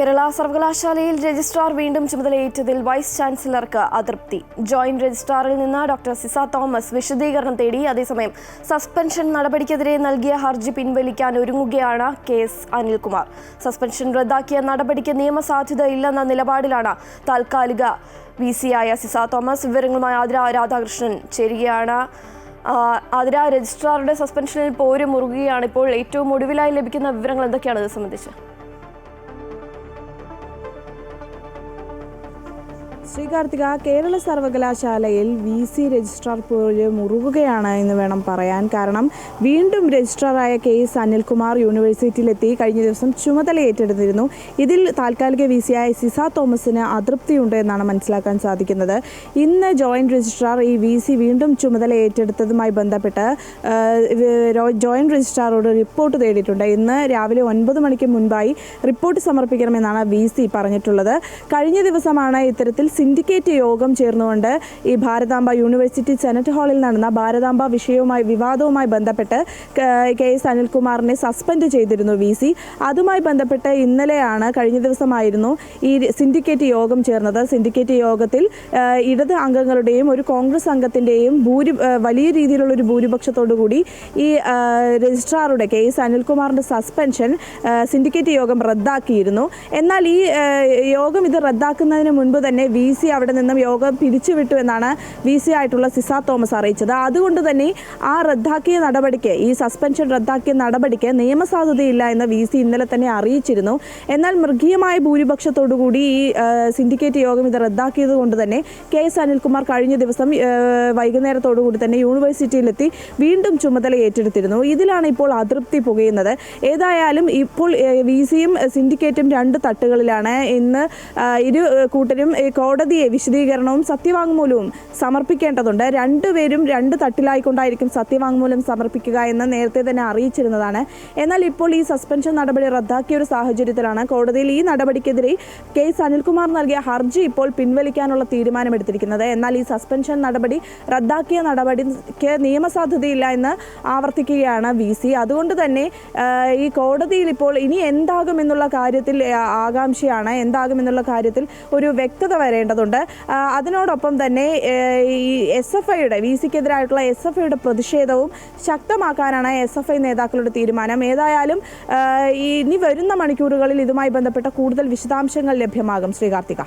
കേരള സർവകലാശാലയിൽ രജിസ്ട്രാർ വീണ്ടും ചുമതലയേറ്റതിൽ വൈസ് ചാൻസലർക്ക് അതൃപ്തി. ജോയിന്റ് രജിസ്ട്രാറിൽ നിന്ന് ഡോക്ടർ സിസ തോമസ് വിശദീകരണം തേടി. അതേസമയം സസ്പെൻഷൻ നടപടിക്കെതിരെ നൽകിയ ഹർജി പിൻവലിക്കാൻ ഒരുങ്ങുകയാണ് KS അനിൽകുമാർ. സസ്പെൻഷൻ റദ്ദാക്കിയ നടപടിക്ക് നിയമസാധുത ഇല്ലെന്ന നിലപാടിലാണ് താൽക്കാലിക VC ആയ സിസ തോമസ്. വിവരങ്ങളുമായി ആതിര രാധാകൃഷ്ണൻ ചേരുകയാണ്. ആതിര, രജിസ്ട്രാറുടെ സസ്പെൻഷനിൽ പോര് മുറുകുകയാണ്. ഇപ്പോൾ ഏറ്റവും ഒടുവിലായി ലഭിക്കുന്ന വിവരങ്ങൾ എന്തൊക്കെയാണ് ഇത് സംബന്ധിച്ച്? ശ്രീകാർത്തിക, കേരള സർവകലാശാലയിൽ VC രജിസ്ട്രാർ പോര് മുറുകുകയാണ് എന്ന് വേണം പറയാൻ. കാരണം വീണ്ടും രജിസ്ട്രാറായ KS അനിൽകുമാർ യൂണിവേഴ്സിറ്റിയിലെത്തി കഴിഞ്ഞ ദിവസം ചുമതല ഏറ്റെടുത്തിരുന്നു. ഇതിൽ താൽക്കാലിക VC ആയ സിസ തോമസിന് അതൃപ്തിയുണ്ട് എന്നാണ് മനസ്സിലാക്കാൻ സാധിക്കുന്നത്. ഇന്ന് ജോയിന്റ് രജിസ്ട്രാർ ഈ VC വീണ്ടും ചുമതല ഏറ്റെടുത്തതുമായി ബന്ധപ്പെട്ട് ജോയിന്റ് രജിസ്ട്രാറോട് റിപ്പോർട്ട് തേടിയിട്ടുണ്ട്. ഇന്ന് രാവിലെ 9 മണിക്ക് മുൻപായി റിപ്പോർട്ട് സമർപ്പിക്കണമെന്നാണ് VC പറഞ്ഞിട്ടുള്ളത്. കഴിഞ്ഞ ദിവസമാണ് ഇത്തരത്തിൽ സിൻഡിക്കേറ്റ് യോഗം ചേർന്നുകൊണ്ട് ഈ ഭാരതാംബ യൂണിവേഴ്സിറ്റി സെനറ്റ് ഹാളിൽ നടന്ന ഭാരതാംബ വിവാദവുമായി ബന്ധപ്പെട്ട് KS അനിൽകുമാറിനെ സസ്പെൻഡ് ചെയ്തിരുന്നു VC. അതുമായി ബന്ധപ്പെട്ട് ഇന്നലെയാണ്, കഴിഞ്ഞ ദിവസമായിരുന്നു ഈ സിൻഡിക്കേറ്റ് യോഗം ചേർന്നത്. സിൻഡിക്കേറ്റ് യോഗത്തിൽ ഇടത് അംഗങ്ങളുടെയും ഒരു കോൺഗ്രസ് അംഗത്തിൻ്റെയും വലിയ രീതിയിലുള്ളൊരു ഭൂരിപക്ഷത്തോടു കൂടി ഈ രജിസ്ട്രാറുടെ KS അനിൽകുമാറിൻ്റെ സസ്പെൻഷൻ സിൻഡിക്കേറ്റ് യോഗം റദ്ദാക്കിയിരുന്നു. എന്നാൽ ഈ യോഗം ഇത് റദ്ദാക്കുന്നതിന് മുൻപ് തന്നെ VC അവിടെ നിന്നും യോഗം പിരിച്ചുവിട്ടു എന്നാണ് VC ആയിട്ടുള്ള സിസ തോമസ് അറിയിച്ചത്. അതുകൊണ്ട് തന്നെ ആ റദ്ദാക്കിയ നടപടിക്ക്, ഈ സസ്പെൻഷൻ റദ്ദാക്കിയ നടപടിക്ക് നിയമസാധുതയില്ല എന്ന് VC ഇന്നലെ തന്നെ അറിയിച്ചിരുന്നു. എന്നാൽ മൃഗീയമായ ഭൂരിപക്ഷത്തോടുകൂടി ഈ സിൻഡിക്കേറ്റ് യോഗം ഇത് റദ്ദാക്കിയത് കൊണ്ട് തന്നെ KS അനിൽകുമാർ കഴിഞ്ഞ ദിവസം വൈകുന്നേരത്തോടുകൂടി തന്നെ യൂണിവേഴ്സിറ്റിയിലെത്തി വീണ്ടും ചുമതല ഏറ്റെടുത്തിരുന്നു. ഇതിലാണ് ഇപ്പോൾ അതൃപ്തി പുകയുന്നത്. ഏതായാലും ഇപ്പോൾ VCയും സിൻഡിക്കേറ്റും രണ്ട് തട്ടുകളിലാണ്. ഇന്ന് ഇരു കൂട്ടരും കോടതിയെ വിശദീകരണവും സത്യവാങ്മൂലവും സമർപ്പിക്കേണ്ടതുണ്ട്. രണ്ടുപേരും രണ്ട് തട്ടിലായിക്കൊണ്ടായിരിക്കും സത്യവാങ്മൂലം സമർപ്പിക്കുക എന്ന് നേരത്തെ തന്നെ അറിയിച്ചിരുന്നതാണ്. എന്നാൽ ഇപ്പോൾ ഈ സസ്പെൻഷൻ നടപടി റദ്ദാക്കിയ ഒരു സാഹചര്യത്തിലാണ് കോടതിയിൽ ഈ നടപടിക്കെതിരെ KS അനിൽകുമാർ നൽകിയ ഹർജി ഇപ്പോൾ പിൻവലിക്കാനുള്ള തീരുമാനമെടുത്തിരിക്കുന്നത്. എന്നാൽ ഈ സസ്പെൻഷൻ നടപടി റദ്ദാക്കിയ നടപടിക്ക് നിയമസാധുതയില്ല എന്ന് ആവർത്തിക്കുകയാണ് VC. അതുകൊണ്ട് തന്നെ ഈ കോടതിയിൽ ഇപ്പോൾ ഇനി എന്താകുമെന്നുള്ള കാര്യത്തിൽ ആകാംക്ഷയാണ്. എന്താകുമെന്നുള്ള കാര്യത്തിൽ ഒരു വ്യക്തത വരേണ്ടതുണ്ട്. അതിനോടൊപ്പം തന്നെ ഈ SFIയുടെ VCക്കെതിരായിട്ടുള്ള SFIയുടെ പ്രതിഷേധവും ശക്തമാക്കാനാണ് SFI നേതാക്കളുടെ തീരുമാനം. ഏതായാലും ഇനി വരുന്ന മണിക്കൂറുകളിൽ ഇതുമായി ബന്ധപ്പെട്ട കൂടുതൽ വിശദാംശങ്ങൾ ലഭ്യമാകും. ശ്രീകാർത്തിക.